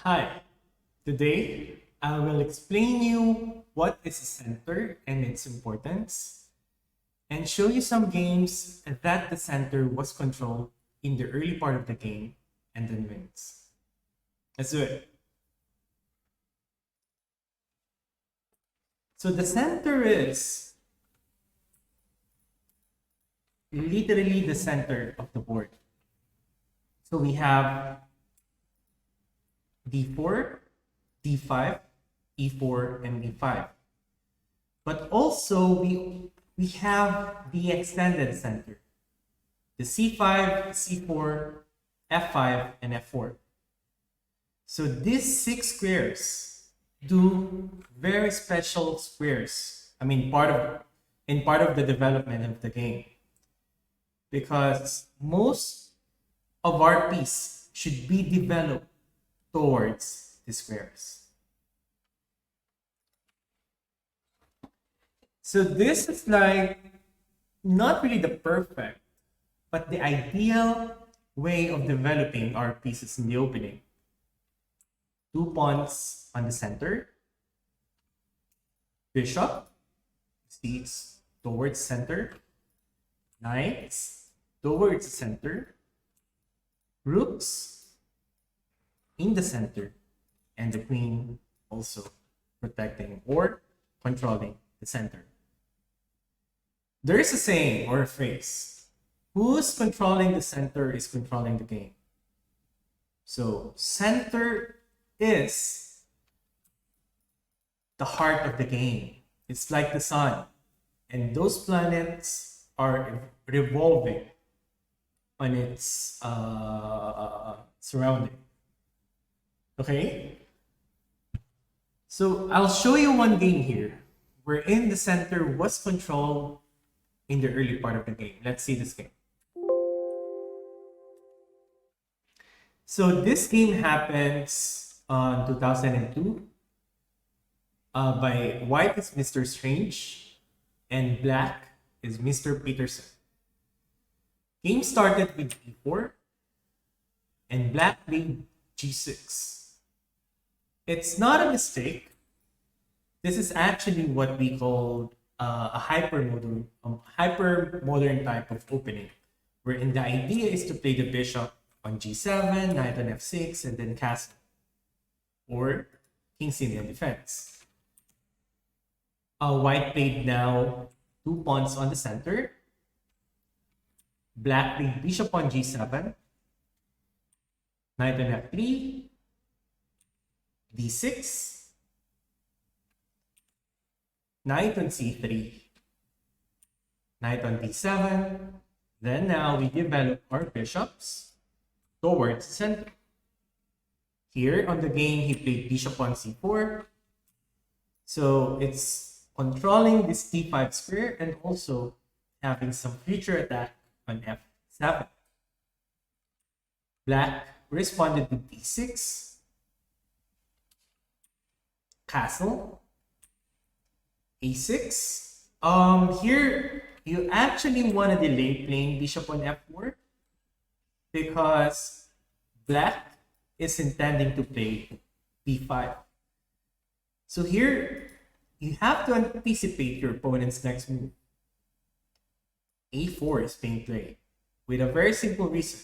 Hi, today I will explain you what is a center and its importance and show you some games that the center was controlled in the early part of the game and then wins. Let's do it. So the center is literally the center of the board. So we have d4, d5, e4, and e5. But also we have the extended center, the c5, c4, f5, and f4. So these 6 squares do very special squares. I mean, part of the development of the game, because most of our piece should be developed towards the squares. So this is like not really the perfect, but the ideal way of developing our pieces in the opening. 2 pawns on the center, bishop seats towards center, knights towards the center, rooks in the center, and the queen also protecting or controlling the center. There is a saying or a phrase: who's controlling the center is controlling the game. So center is the heart of the game. It's like the sun, and those planets are revolving on its surrounding. Okay? So I'll show you one game here wherein the center was controlled in the early part of the game. Let's see this game. So this game happens on 2002. By white is Mr. Strange and black is Mr. Peterson. Game started with e4 and black played g6. It's not a mistake. This is actually what we call a hyper modern type of opening, wherein the idea is to play the bishop on g7, knight on f6, and then castle, or king's Indian defense. White played now 2 pawns on the center. Black played bishop on g7, knight on f3, d6, knight on c3, knight on d7. Then now we develop our bishops towards the center. Here on the game, he played bishop on c4. So it's controlling this d5 square and also having some future attack on f7. Black responded with d6, castle, a6. Here you actually want to delay playing bishop on f4 because black is intending to play b5. So here you have to anticipate your opponent's next move. a4 is being played with a very simple reason.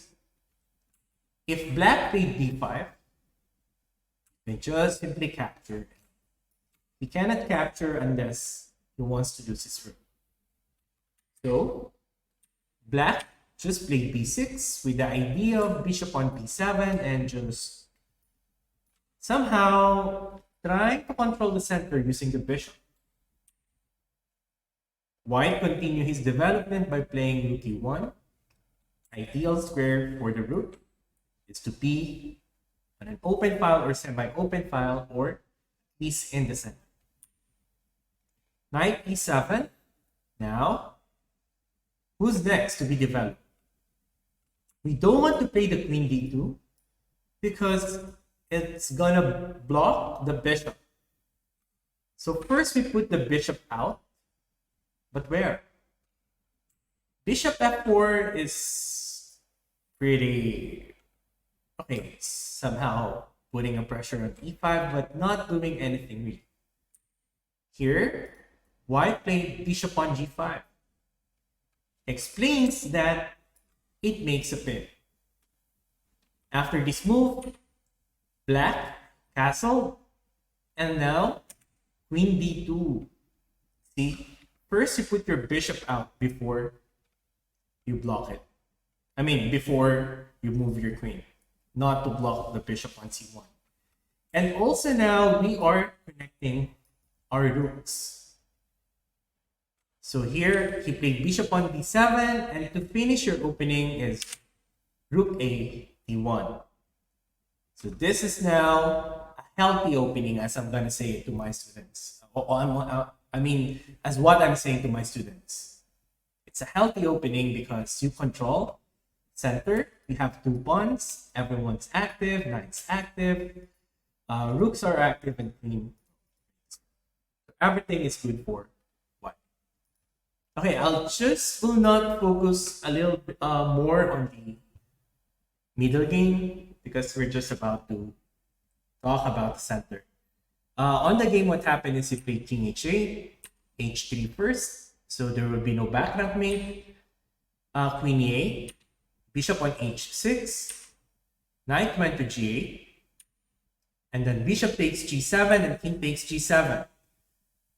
If black played d5, they just simply capture. He cannot capture unless he wants to lose his rook. So black just played b6 with the idea of bishop on b7 and just somehow trying to control the center using the bishop. White continued his development by playing rook e1. Ideal square for the rook is to be on an open file or semi-open file, or at least in the center. Knight e7. Now, who's next to be developed? We don't want to play the queen d2 because it's gonna block the bishop. So first we put the bishop out, but where? Bishop f4 is pretty okay, somehow putting a pressure on e5, but not doing anything really. Here, white played bishop on g5. Explains that it makes a pin. After this move, black castle, and now queen b2. See, first you put your bishop out before you block it. I mean, before you move your queen, not to block the bishop on c1. And also now we are connecting our rooks. So here he played bishop on d7, and to finish your opening is rook a d1. So this is now a healthy opening, as I'm gonna say it to my students. I mean, as what I'm saying to my students. It's a healthy opening because you control center. You have two pawns. Everyone's active. Knight's active. Rooks are active, and queen. Everything is good for white. Okay, will not focus a little bit more on the middle game because we're just about to talk about the center. On the game, what happened is he played king h8, h3 first. So there will be no background mate. Queen e8, bishop on h6, knight went to g8, and then bishop takes g7 and king takes g7.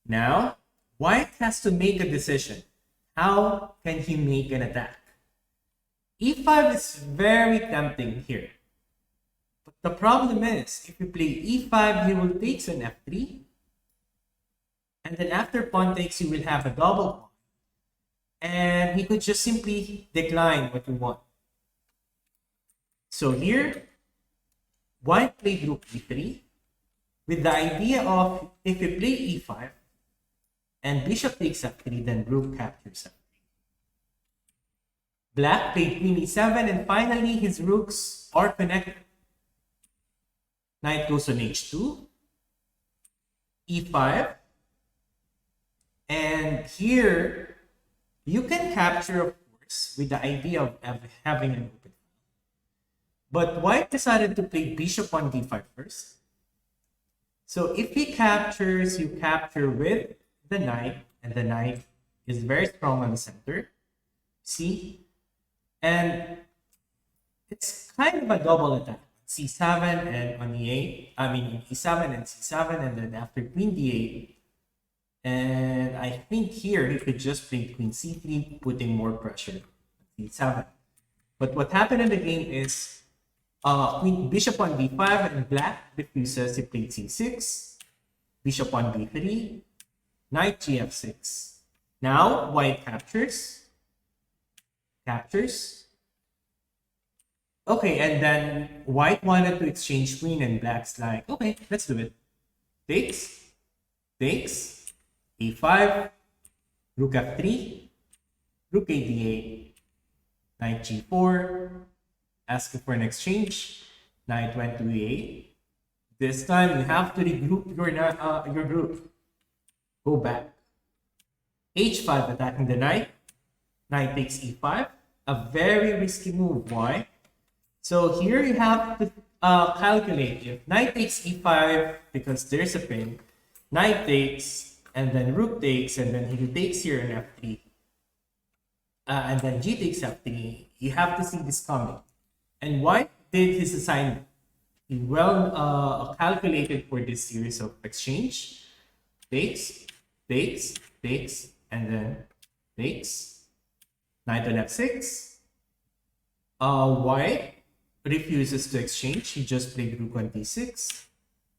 Now, white has to make a decision. How can he make an attack? e5 is very tempting here. But the problem is, if you play e5, he will take on f3. And then after pawn takes, you will have a double pawn. And he could just simply decline what you want. So here, white played rook e3 with the idea of if you play e5 and bishop takes f3, then rook captures f3. Black played queen e7, and finally his rooks are connected. Knight goes on h2, e5, and here you can capture, of course, with the idea of having an open. But white decided to play bishop on d5 first. So if he captures, you capture with the knight, and the knight is very strong on the center. See? And it's kind of a double attack. c7 and on e8, I mean e7 and c7, and then after queen d8. And I think here he could just play queen c3, putting more pressure on c7. But what happened in the game is queen bishop on b5, and black refuses. He played c6, bishop on b3, knight gf6. Now white captures. Okay, and then white wanted to exchange queen, and black's like, okay, let's do it. Takes, e5, rook f3, rook a d8, knight g4, asking for an exchange, knight went to e8. This time you have to regroup your group. Go back. h5 attacking the knight. Knight takes e5. A very risky move. Why? So here you have to calculate. If knight takes e5, because there's a pin, knight takes, and then rook takes, and then he takes here in f3, and then g takes f3. You have to see this coming. And white did his assignment. He well calculated for this series of exchange. Takes, and then takes. Knight on f6. White refuses to exchange. He just played rook on d6,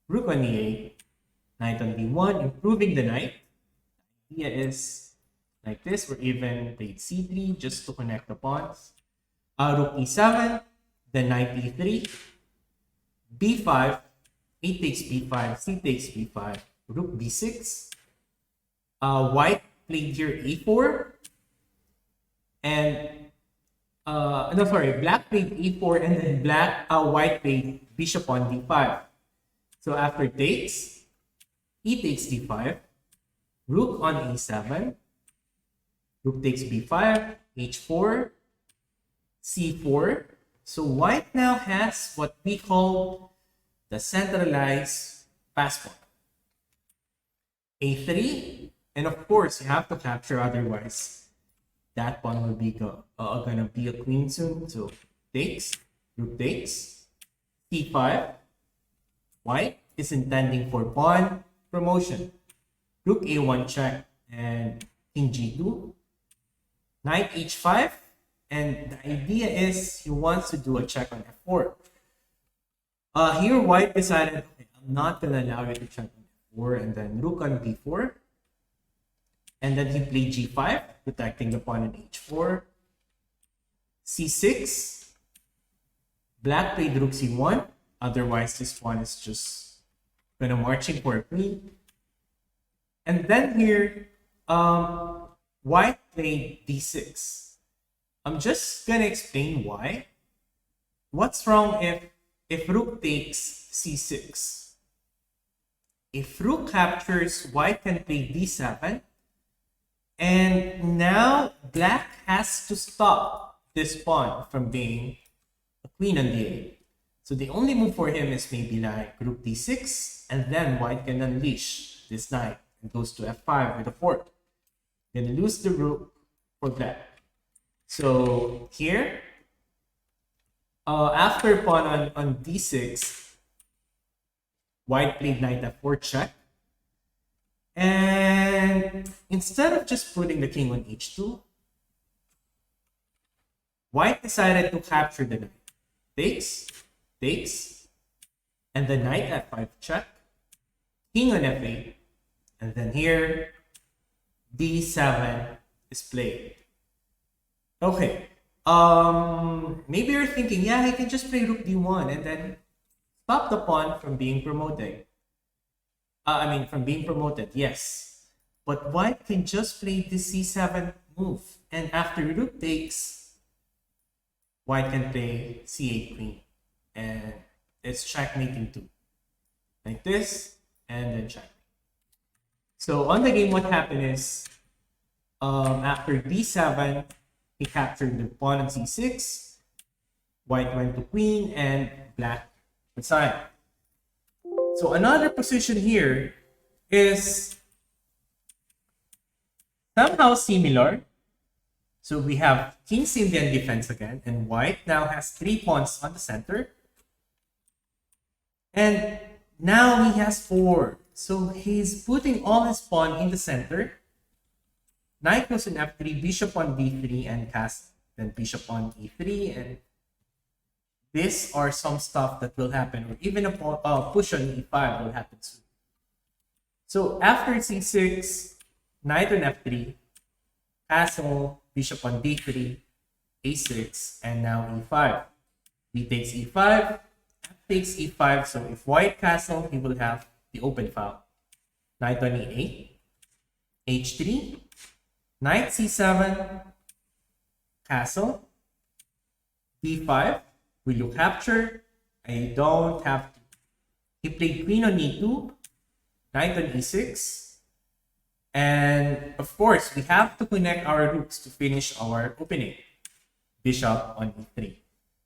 rook on e8, knight on d1, improving the knight. The idea is like this, or even played c3 just to connect the pawns. Rook e7, then knight e3, b5, a takes b5, c takes b5, rook b6. White played here e4, and black played e4, and then white played bishop on d5. So after takes, e takes d5, rook on e7, rook takes b5, h4, c4. So white now has what we call the centralized pass pawn. A3, and of course you have to capture, otherwise that pawn will be gonna be a queen soon. So takes, rook takes, c5. White is intending for pawn promotion. Rook a1 check and king g2, knight h5, and the idea is he wants to do a check on f4. Here white decided, okay, I'm not gonna allow you to check on f4, and then rook on b4, and then he played g5, protecting the pawn on h4, c6. Black played rook c1, otherwise this pawn is just gonna marching for a queen. And then here, white played d6. I'm just gonna explain why. What's wrong if rook takes c6? If rook captures, white can play d7. And now black has to stop this pawn from being a queen on d8. So the only move for him is maybe like rook d6, and then white can unleash this knight and goes to f5 with a fork. Gonna lose the rook for black. So here, after pawn on d6, white played knight f4 check. And instead of just putting the king on h2, white decided to capture the knight. Takes, takes, and the knight f5 check, king on f8, and then here, d7 is played. Okay, maybe you're thinking, yeah, I can just play rook d1 and then stop the pawn from being promoted. From being promoted, yes. But white can just play this c7 move. And after rook takes, white can play c8 queen. And it's checkmating too. Like this, and then checkmate. So on the game, what happened is, after d7, he captured the pawn on c6, white went to queen, and black resigned. So another position here is somehow similar. So we have king's Indian defense again, and white now has 3 pawns on the center. And now he has 4. So he's putting all his pawn in the center. Knight goes in f3, bishop on b3, and castle. Then bishop on e3, and these are some stuff that will happen, or even a push on e5 will happen soon. So after c6, knight on f3, castle, bishop on d3, a6, and now e5. B takes e5, f takes e5. So if white castle, he will have the open file. Knight on e8, h3, knight c7, castle, b5. Will you capture? I don't have to. He played queen on e2, knight on e6, and of course, we have to connect our rooks to finish our opening. Bishop on e3.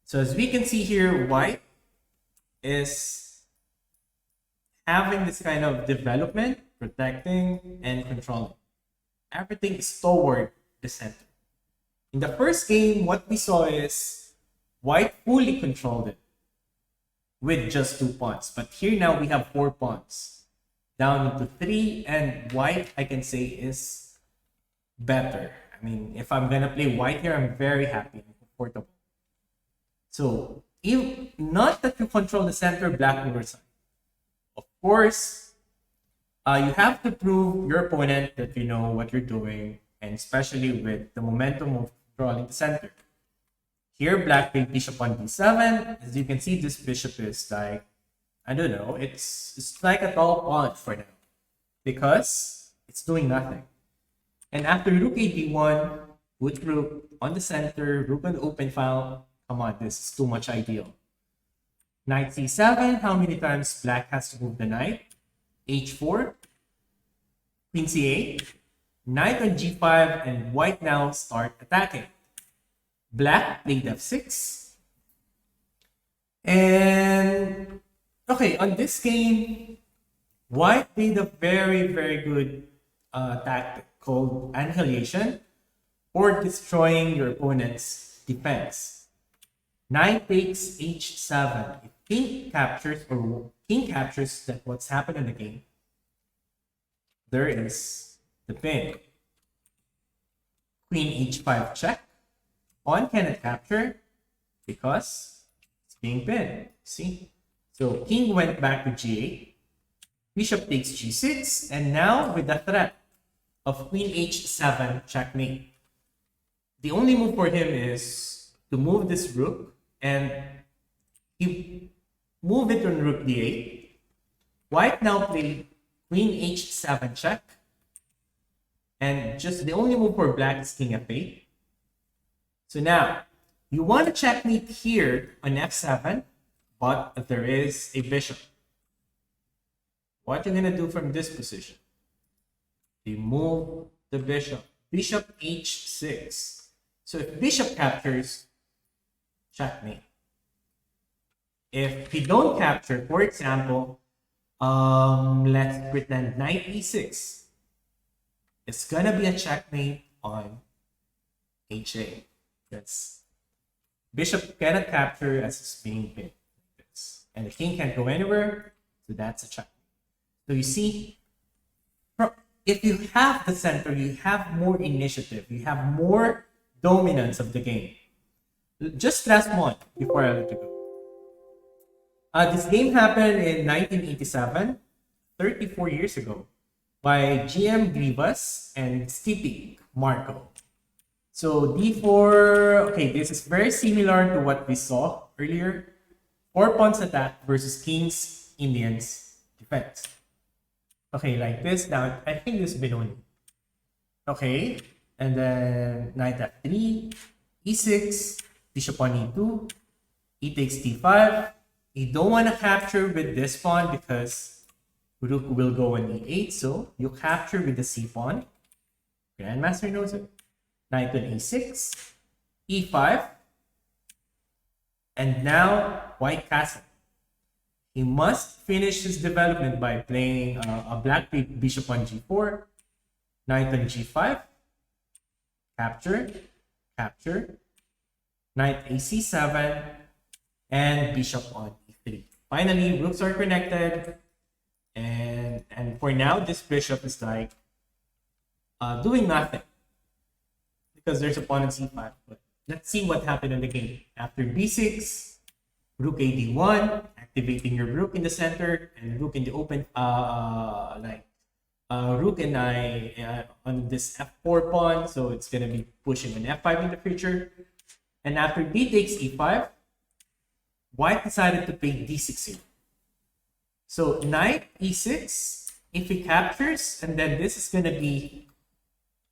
So as we can see here, white is having this kind of development, protecting, and controlling. Everything is toward the center. In the first game, what we saw is white fully controlled it with just 2 pawns. But here now we have 4 pawns down into 3, and white, I can say, is better. I mean, if I'm gonna play white here, I'm very happy and comfortable. So, if not that you control the center, black will resign. Of course, you have to prove your opponent that you know what you're doing, and especially with the momentum of controlling the center. Here, black played bishop on d7. As you can see, this bishop is like, I don't know, it's like a tall pawn for now because it's doing nothing. And after rook a d1, put rook on the center, rook on the open file. Come on, this is too much ideal. Knight c7, how many times black has to move the knight? h4, queen c8, knight on g5, and white now start attacking. Black played f6. And Okay, on this game, white played a very, very good tactic called annihilation or destroying your opponent's defense. Knight takes h7. If king captures that what's happened in the game, there is the pin. Queen h5 check. Pawn cannot capture because it's being pinned. See? So king went back to g8. Bishop takes g6. And now with the threat of queen h7 checkmate. The only move for him is to move this rook and he move it on rook d8. White now played queen h7 check. And just the only move for black is king f8. So now, you want to checkmate here on f7, but there is a bishop. What you're going to do from this position? You move the bishop. Bishop h6. So if bishop captures, checkmate. If he don't capture, for example, let's pretend knight e6. It's gonna be a checkmate on h8. That's bishop cannot capture as it's being pinned. And the king can't go anywhere, so that's a checkmate. So you see, if you have the center, you have more initiative, you have more dominance of the game. Just last one before I let you go. This game happened in 1987, 34 years ago, by GM Grivas and Stipe Marco. So d4, okay, this is very similar to what we saw earlier. 4 pawns attack versus kings, Indians defense. Okay, like this. Now, I think this is Benoni. Okay, and then knight f3, e6, bishop on e2, e takes d5. You don't want to capture with this pawn because rook will go on e8, so you capture with the c pawn. Grandmaster knows it. Knight on e6, e5, and now white castle. He must finish his development by playing a black bishop on g4, knight on g5, capture, capture, knight a c7, and bishop on e3. Finally, rooks are connected, and for now, this bishop is like doing nothing because there's a pawn on c5. But let's see what happened in the game. After b6, rook a d1, activating your rook in the center and rook in the open, rook and I on this f4 pawn, so it's gonna be pushing an f5 in the future. And after d takes e5, white decided to play d6 here. So knight e6, if he captures, and then this is gonna be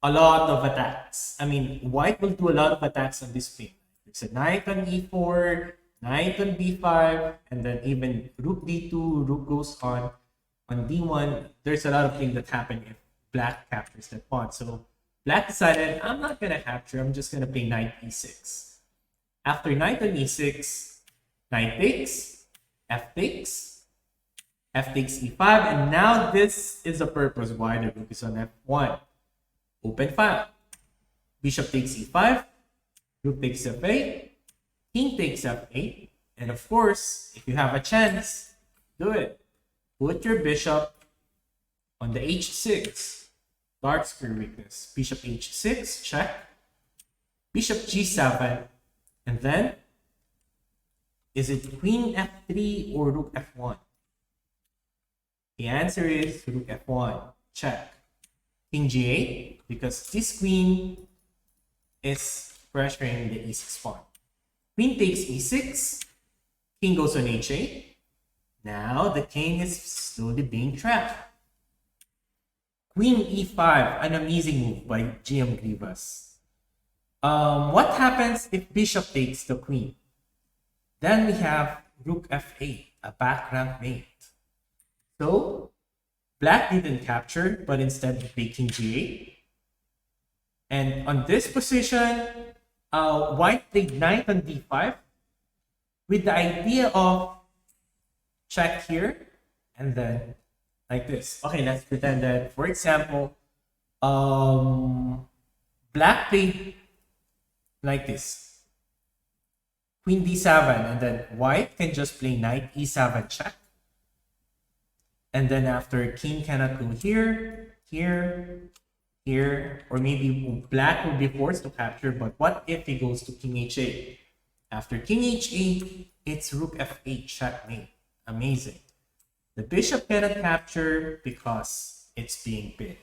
a lot of attacks. I mean, white will do a lot of attacks on this pawn. There's a knight on e4, knight on b5, and then even rook d2, rook goes on d1. There's a lot of things that happen if black captures that pawn. So black decided, I'm not gonna capture, I'm just gonna play knight e6. After knight on e6, knight takes, f takes e5, and now this is the purpose why the rook is on f1. Open file. Bishop takes e5, rook takes f8, king takes f8, and of course, if you have a chance, do it. Put your bishop on the h6. Dark square weakness. Bishop h6, check. Bishop g7, and then is it queen f3 or rook f1? The answer is rook f1. Check. King g8, because this queen is pressuring the e6 pawn. Queen takes e6, king goes on h8. Now the king is slowly being trapped. Queen e5, an amazing move by GM Grivas. What happens if bishop takes the queen? Then we have rook f8, a back rank mate. So black didn't capture, but instead he played king g8. And on this position, white played knight on d5 with the idea of check here, and then like this. Okay, let's pretend that, for example, black played like this. Queen d7, and then white can just play knight e7 check. And then after, king cannot go here, here, here, or maybe black will be forced to capture, but what if he goes to king h8? After king h8, it's rook f8 checkmate. Amazing. The bishop cannot capture because it's being pinned.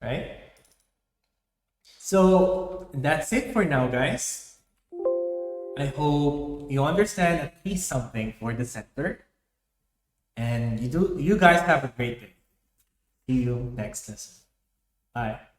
Right? So that's it for now, guys. I hope you understand at least something for the center. And you guys have a great day. See you next lesson. Bye.